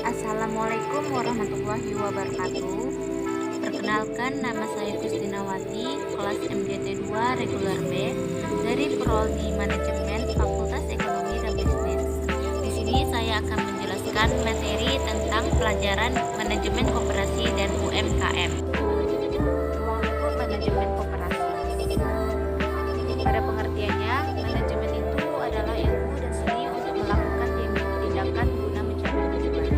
Assalamualaikum warahmatullahi wabarakatuh. Perkenalkan, nama saya Gustinawati, kelas MJT 2 regular B dari Prodi Manajemen Fakultas Ekonomi dan Bisnis. Di sini saya akan menjelaskan materi tentang pelajaran manajemen koperasi dan UMKM. Ruang lingkup manajemen koperasi. Pada pengertiannya, manajemen itu adalah ilmu dan seni untuk melakukan tindakan guna mencapai tujuan.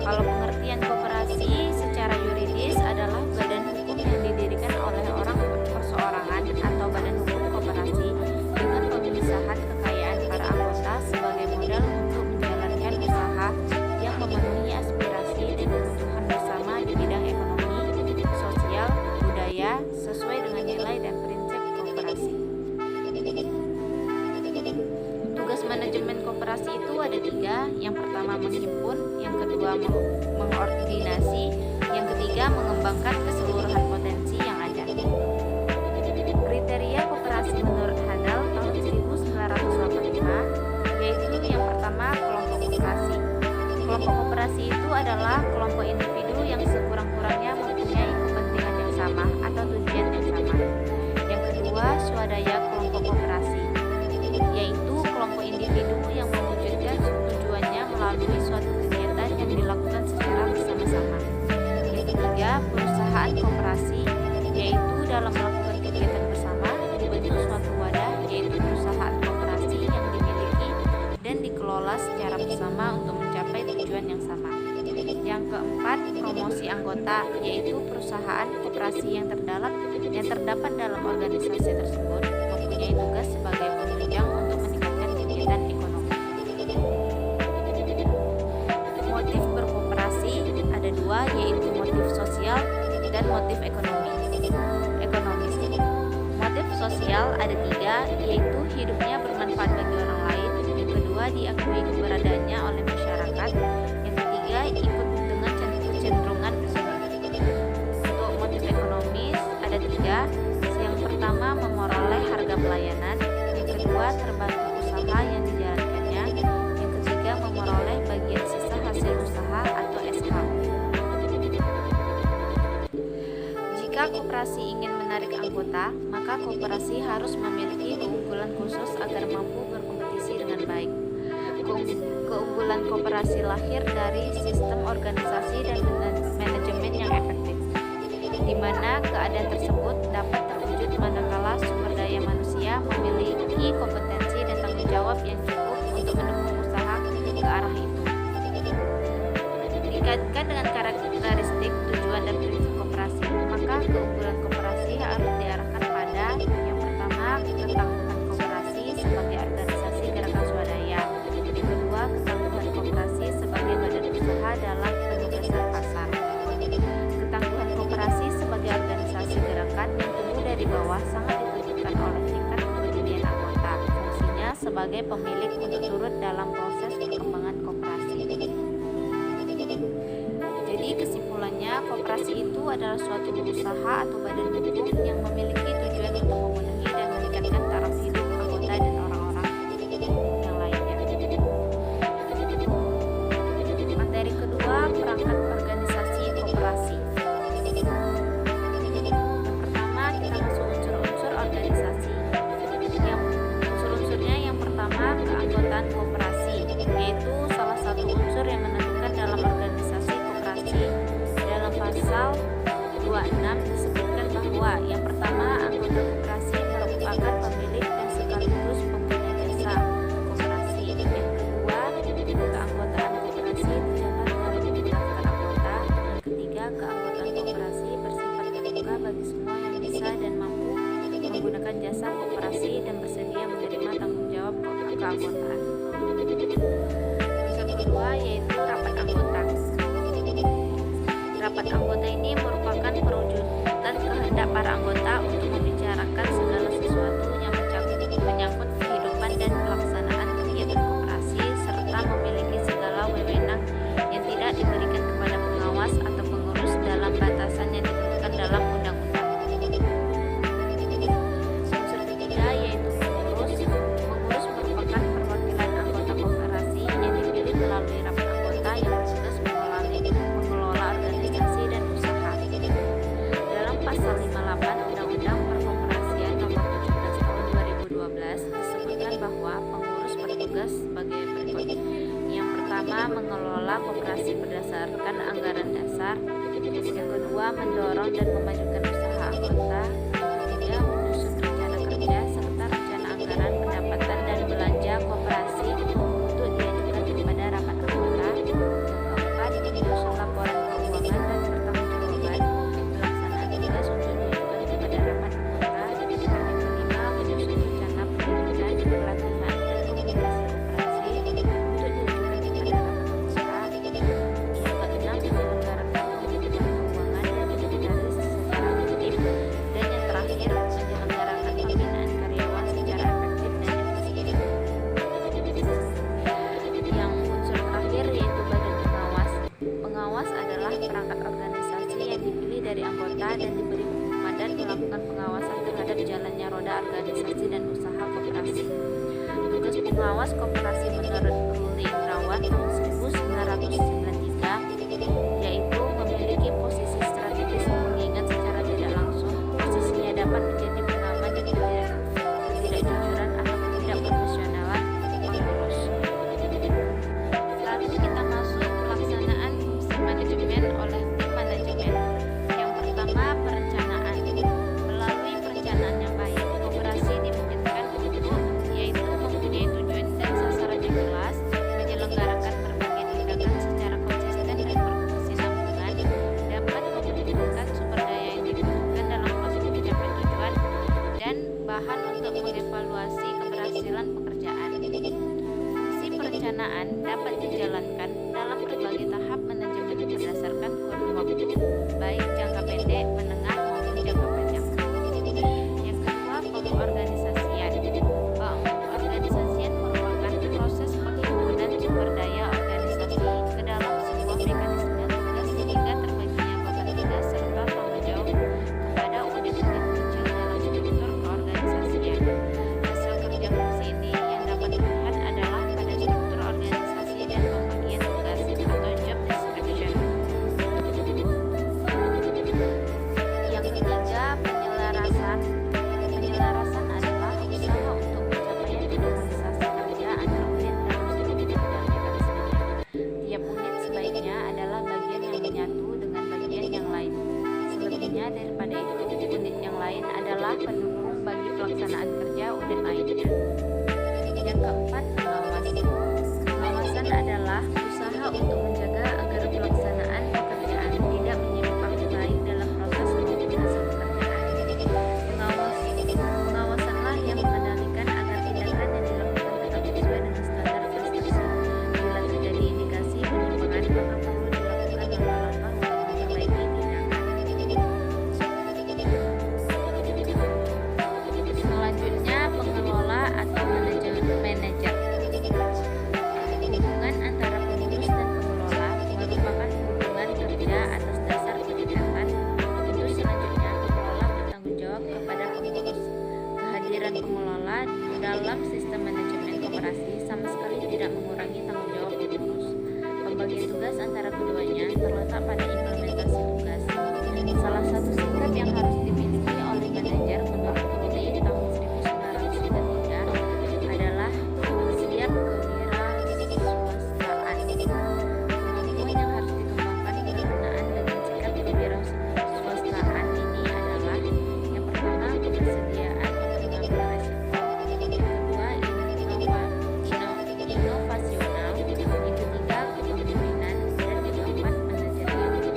Kalau pengertian koperasi secara yuridis adalah badan hukum yang didirikan oleh orang perseorangan atau badan hukum koperasi dengan pemisahan kekayaan para anggota sebagai modal untuk menjalankan usaha yang memenuhi aspirasi dan kebutuhan bersama di bidang ekonomi, sosial, budaya sesuai dengan nilai dan prinsip koperasi. Tugas manajemen koperasi itu ada 3. Yang pertama menghimpun, yang kedua mengordinasi, yang ketiga mengembangkan keseluruhan potensi yang ada. Kriteria koperasi menurut Hadal tahun 1985 yaitu yang pertama kelompok koperasi. Kelompok koperasi itu adalah kelompok individu yang sekurang-kurangnya mempunyai kepentingan yang sama atau tujuan yang sama. Yang kedua, swadaya kelompok koperasi, yaitu kelompok individu yang mewujudkan tujuannya melalui suatu kegiatan yang dilakukan secara bersama-sama. Yang ketiga, perusahaan koperasi, yaitu dalam melakukan kegiatan bersama dibentuk suatu wadah, yaitu perusahaan koperasi yang dimiliki dan dikelola secara bersama untuk mencapai tujuan yang sama. Yang keempat, promosi anggota, yaitu perusahaan koperasi yang terdapat dalam organisasi tersebut mempunyai tugas sebagai penunjang untuk meningkatkan kegiatan ekonomi. Motif berkoperasi ada 2, yaitu motif sosial dan motif ekonomis. Motif sosial ada 3, yaitu hidupnya bermanfaat bagi orang lain. Yang kedua, diakui keberadaannya oleh masyarakat. Yang ketiga, ikut dengan kecenderungan tersebut. Untuk motif ekonomis ada 3. Yang pertama, memperoleh harga pelayanan. Yang kedua, terbantu usaha yang dijalankannya. Yang ketiga, memperoleh bagian sisa hasil usaha atau SHU. Jika koperasi ingin menarik anggota, maka koperasi harus memiliki keunggulan khusus agar mampu berkompetisi dengan baik. Keunggulan koperasi lahir dari sistem organisasi dan manajemen yang efektif, di mana keadaan tersebut dapat terwujud manakala sumber daya manusia memiliki kompetensi dan tanggung jawab yang cukup untuk mendukung usaha ke arah itu. Dikaitkan dengan karakteristik, tujuan dan prinsip koperasi, maka keunggulan koperasi harus diarahkan pada yang pertama, ketangguhan koperasi sebagai organisasi gerakan swadaya. Yang kedua, ketangguhan koperasi sebagai badan usaha dalam penugasan pasar. Ketangguhan koperasi sebagai organisasi gerakan yang tumbuh dari bawah sangat ditentukan oleh tingkat kepedulian anggota. Fungsinya sebagai pemilik untuk turut dalam proses perkembangan koperasi. Jadi kesimpulannya, koperasi itu adalah suatu usaha atau badan hukum yang memiliki tujuan untuk memenuhi dan meningkatkan taraf hidup anggota dan orang-orang yang lainnya. Materi kedua, perangkat organisasi koperasi. Yang pertama, kita masuk unsur-unsur organisasi. Yang unsur-unsurnya yang pertama, keanggotaan koperasi, yaitu salah satu unsur yang menentukan dalam organisasi koperasi. Dalam pasal 26 disebutkan bahwa yang pertama, anggota koperasi merupakan pemilik dan sekaligus pengguna jasa koperasi. Yang kedua, keanggotaan koperasi tercatat dalam daftar anggota. Yang ketiga, keanggotaan koperasi bersifat terbuka bagi semua yang bisa dan mampu menggunakan jasa koperasi dan bersedia menerima tanggung jawab keanggotaan. Unsur kedua yaitu rapat anggota. Rapat anggota ini merupakan perwujudan kehendak para anggota untuk membicarakan segala sesuatu yang menyangkut kehidupan dan pelaksanaan kegiatan koperasi serta memiliki segala wewenang yang tidak diberikan kepada pengawas atau pengurus dalam batasan yang ditentukan dalam undang-undang. Unsur ketiga yaitu pengurus. Pengurus merupakan perwakilan anggota koperasi yang dipilih melalui pertama, mengelola koperasi berdasarkan anggaran dasar. Yang kedua, mendorong dan memajukan usaha anggota. Yang ketiga, menyusun rencana kerja serta rencana anggaran, pendapatan, dan belanja koperasi untuk diajukan kepada rapat anggota. Yang keempat, menyusun laporan keuangan dan pertanggungjawaban pelaksanaan tugas untuk diajukan kepada rapat anggota. Yang kelima, menyusun rencana pendidikan, pelatihan, dan komunikasi koperasi untuk diajukan kepada rapat anggota. Yang keenam, menyelenggarakan penghitungan keuangan dan inventaris secara efektif. Dan yang terakhir, menyelenggarakan pembinaan karyawan secara efektif dan efisien. Yang unsur terakhir yaitu badan pengawas. Pengawas adalah perangkat organisasi yang dipilih dari anggota dan diberi mandat melakukan pengawasan terhadap jalannya roda organisasi dan usaha koperasi. Tugas pengawas koperasi menurut Ruli Indrawan tahun 1993 yaitu memiliki posisi strategis, mengingat secara tidak langsung posisinya dapat menjadi pengaman ketidakjujuran atau ketidakprofesionalan pengurus. Lalu kita masuk pelaksanaan fungsi manajemen oleh tim manajemen. Yang pertama, perencanaan. Melalui perencanaan yang baik, koperasi dimungkinkan untuk yaitu mempunyai tujuan dan sasaran yang jelas, menyelenggarakan berbagai tindakan secara konsisten dan berkesinambungan, dapat memperhitungkan sumber daya yang dibutuhkan dalam proses mencapai tujuan, dan bahan untuk mengevaluasi keberhasilan pekerjaan. Fungsi perencanaan dapat dijalankan dalam berbagai tahap manajemen berdasarkan kurun waktu, baik jangka pendek, menengah, maupun jangka panjang. Yang kedua, pengorganisasian. Pengorganisasian merupakan proses penghimpunan sumber daya organisasi ke dalam sebuah mekanisme tugas sehingga terbaginya beban tugas serta tanggung jawab kepada unit-unit kecil dalam struktur keorganisasian. Hasil kerja fungsi ini yang dapat dilihat adalah pada struktur organisasi dan pembagian tugas atau job description. Yang ketiga, penyelarasan. Penyelarasan adalah usaha untuk pencapaian harmonisasi kerja antar unit dalam struktur dan mekanismenya. Tiap unit sebaiknya adalah bagian yang menyatu dengan bagian yang lain. Selebihnya daripada itu, unit yang lain adalah pendukung bagi pelaksanaan kerja unit lainnya. Yang keempat, pengawas. Pengawasan adalah usaha untuk menjaga agar pelaksanaan pekerjaan tidak menyimpang baik dalam proses maupun hasil pekerjaan. Pengawasanlah yang mengendalikan agar tindakan yang dilakukan tetap sesuai dengan standar prestasi. Bila terjadi indikasi penyimpangan, maka perlu dilakukan langkah-langkah untuk memperbaiki tindakan. Selanjutnya, pengelola atau manajer. Hubungan antara pengurus dan pengelola merupakan hubungan kerja atas dasar kedekatan. Untuk selanjutnya, pengelola bertanggung jawab kepada pengurus. Kehadiran pengelola dalam sistem manajemen koperasi sama sekali tidak mengurangi tanggung jawab pengurus. Pembagian tugas antara keduanya terletak pada implementasi tugas. Salah satu sikap yang harus dimiliki oleh manajer menurut Ruli tahun 1993 adalah siap kewirausahaan. Kemampuan yang harus dikembangkan berkenaan dengan sikap kewirausahaan ini adalah: yang pertama, kebersediaan untuk mengambil resiko; yang kedua, inovasional; yang ketiga, kepemimpinan; dan yang keempat, manajerial.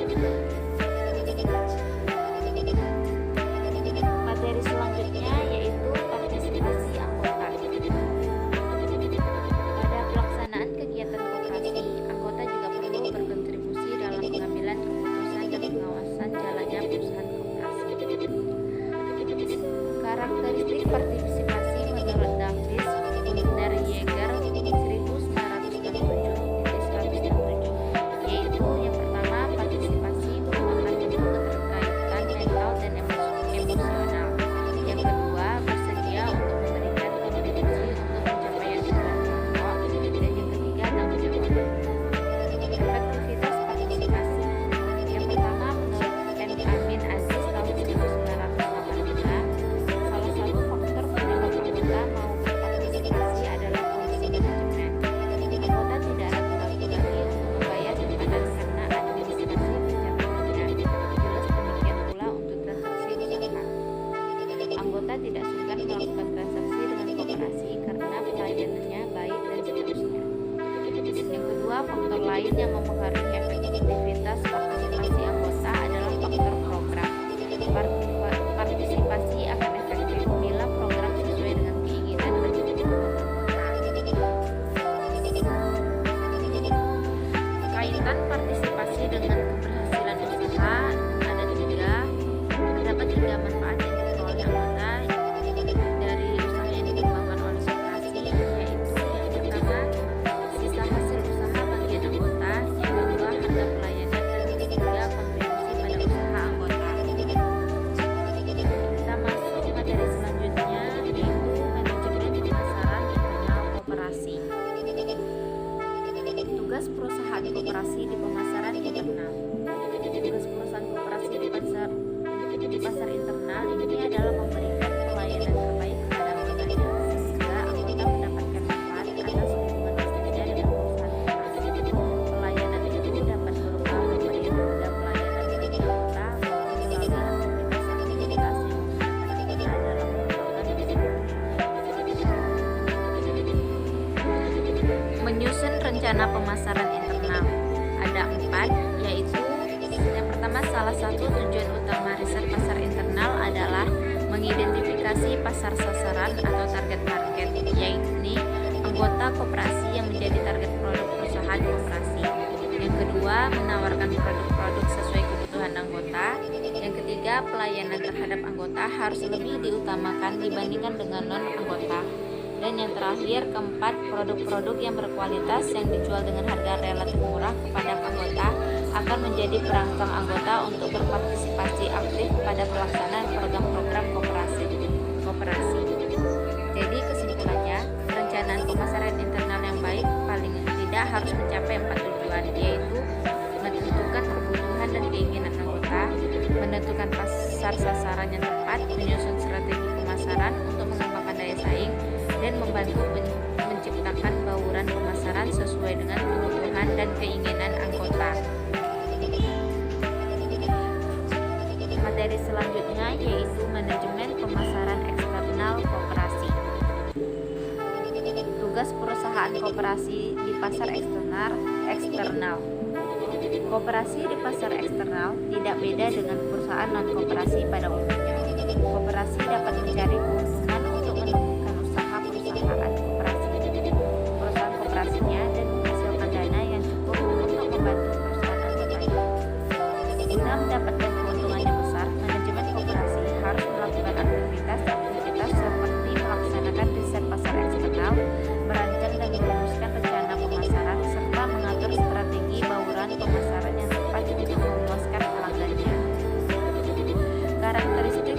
kedua, faktor lain yang mempengaruhi efektivitas partisipasi anggota adalah faktor program. Partisipasi akan efektif bila program sesuai dengan keinginan dan kebutuhan anggota. Kaitan partisipasi dengan keberhasilan usaha ada tiga. Terdapat tiga manfaat yang diperoleh anggota dari usaha yang dikembangkan oleh koperasi, yaitu yang pertama, sisa hasil usaha bagian anggota, yang kedua, harga pelayanan, dan ketiga, kontribusi pada usaha anggota. Kita masuk materi selanjutnya, yaitu manajemen pemasaran internal koperasi. Tugas perusahaan koperasi di pemasaran internal. Tugas perusahaan koperasi di pasar internal ini adalah memberikan pelayanan terbaik kepada anggotanya, sehingga anggota mendapatkan manfaat atas hubungan bisnisnya dengan perusahaan koperasi. Pelayanan itu dapat berupa pemberian harga pelayanan bagi anggota maupun melalui aktivitas-aktivitas yang menggunakan anggota dalam mengembangkan bisnisnya. Menyusun rencana pemasaran internal ada 4, yaitu yang pertama, salah satu tujuan utama riset pasar internal adalah mengidentifikasi pasar sasaran atau target market, yaitu anggota koperasi yang menjadi target produk perusahaan koperasi. Yang kedua, menawarkan produk-produk sesuai kebutuhan anggota. Yang ketiga, pelayanan terhadap anggota harus lebih diutamakan dibandingkan dengan non-anggota. Dan yang terakhir, keempat, produk-produk yang berkualitas yang dijual dengan harga relatif murah kepada anggota akan menjadi perangsang anggota untuk berpartisipasi aktif pada pelaksanaan program-program koperasi. Jadi kesimpulannya, perencanaan pemasaran internal yang baik paling tidak harus mencapai 4 tujuan, yaitu menentukan kebutuhan dan keinginan anggota, menentukan pasar sasaran yang tepat, menyusun strategi pemasaran untuk mengembangkan daya saing, dan membantu menciptakan bauran pemasaran sesuai dengan kebutuhan dan keinginan anggota. Materi selanjutnya yaitu manajemen pemasaran eksternal koperasi. Tugas perusahaan koperasi di pasar eksternal. Koperasi di pasar eksternal tidak beda dengan perusahaan non-koperasi pada umumnya. Koperasi dapat mencari keuntungan untuk menumbuhkan usaha perusahaan koperasinya dan menghasilkan dana yang cukup untuk membantu perusahaan anggotanya. Guna mendapatkan keuntungan yang besar, manajemen koperasi harus melakukan aktivitas seperti melaksanakan riset pasar eksternal, merancang dan merumuskan rencana pemasaran, serta mengatur strategi bauran pemasaran yang tepat untuk memuaskan pelanggannya. Karakteristik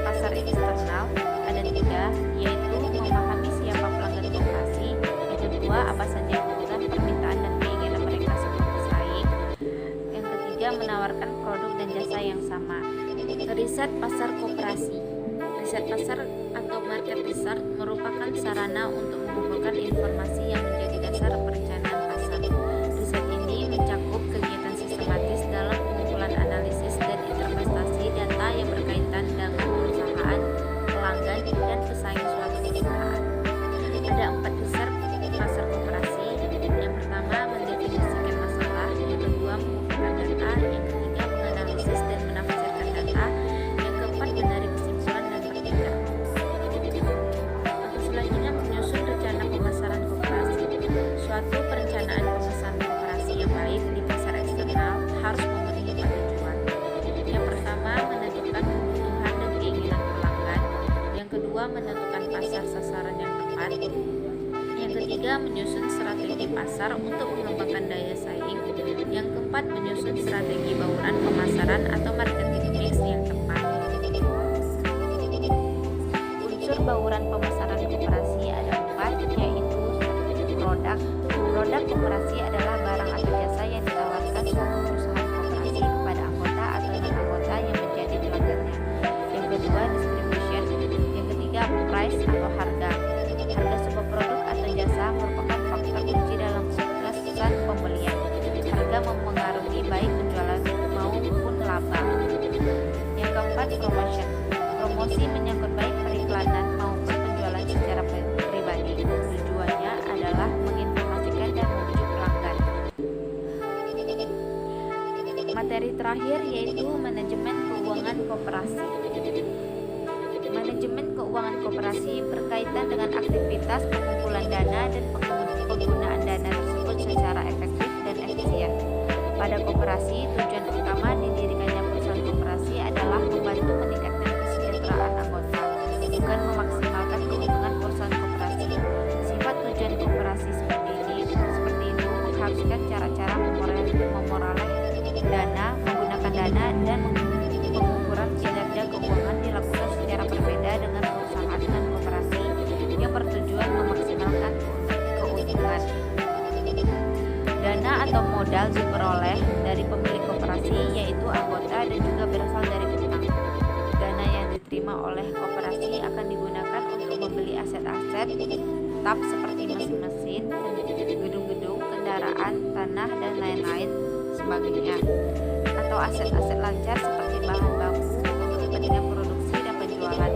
pasar eksternal ada 3, yaitu memahami siapa pelanggan koperasi, yang kedua, apa saja kebutuhan, permintaan, dan keinginan mereka sebagai pesaing, yang ketiga, menawarkan produk dan jasa yang sama. Riset pasar koperasi. Riset pasar atau market research merupakan sarana untuk mengumpulkan informasi yang menjadi dasar perencanaan pasar. Riset ini mencakup kegiatan sistematis dalam pengumpulan analisis dan interpretasi data yang berkaitan dengan perusahaan, pelanggan, dan pesaing suatu perusahaan. Ada 4 riset pasar koperasi. Yang pertama, mendefinisikan masalah. Yang kedua, mengumpulkan data. Yang ketiga, menganalisis dan menafsirkan data. Yang keempat, menarik kesimpulan dan bertindak. Selanjutnya, menyusun rencana pemasaran koperasi. Suatu perencanaan pemasaran koperasi yang baik di pasar eksternal harus memenuhi 4 tujuan. Yang pertama, menentukan kebutuhan dan keinginan pelanggan. Yang kedua, menentukan pasar sasaran yang tepat. Yang ketiga, menyusun strategi pasar untuk mengembangkan daya saing. Yang keempat, menyusun strategi bauran pemasaran atau marketing mix yang tepat. Unsur bauran pemasaran koperasi ada 4, yaitu produk. Produk koperasi adalah barang atau jasa yang ditawarkan suatu perusahaan koperasi kepada anggota atau non-anggota yang menjadi pelanggannya. Yang kedua, distribution. Yang ketiga, price atau harga. Harga sebuah produk atau jasa merupakan faktor kunci dalam keputusan pembelian. Harga mempengaruhi baik penjualan maupun laba. Yang keempat, promotion. Promosi menyangkut baik periklanan maupun penjualan secara pribadi. Tujuannya adalah menginformasikan dan membujuk pelanggan. materi terakhir yaitu manajemen keuangan koperasi. Manajemen keuangan koperasi berkaitan dengan aktivitas pengumpulan dana dan penggunaan dana tersebut secara efektif dan efisien. Pada koperasi, tujuan utama didirikannya perusahaan koperasi adalah membantu meningkatkan kesejahteraan anggota, bukan memaksimalkan keuntungan perusahaan koperasi. Sifat tujuan koperasi seperti itu mengharuskan cara-cara memperoleh dana, menggunakan dana, dan pengukuran kinerja keuangan dilakukan secara berbeda dengan perusahaan dan koperasi yang bertujuan memaksimalkan keuntungan. Dana atau modal diperoleh dari pemilik koperasi, yaitu anggota, dan juga berasal dari utang. Dana yang diterima oleh koperasi akan digunakan untuk membeli aset-aset tetap seperti mesin-mesin, gedung-gedung, kendaraan, tanah, dan lain-lain sebagainya, atau aset-aset lancar seperti bahan baku untuk kepentingan produksi dan penjualan.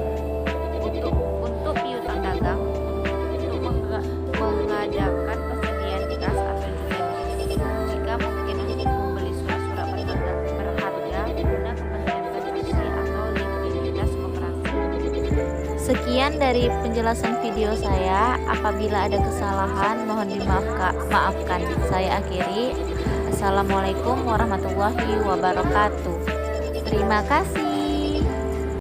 Untuk piutang dagang, untuk mengadakan persediaan kas atau juga jika mungkin untuk membeli surat-surat berharga guna kepentingan transaksi atau likuiditas koperasi. Sekian dari penjelasan video saya. Apabila ada kesalahan mohon dimaafkan. Saya akhiri. Assalamualaikum warahmatullahi wabarakatuh. Terima kasih.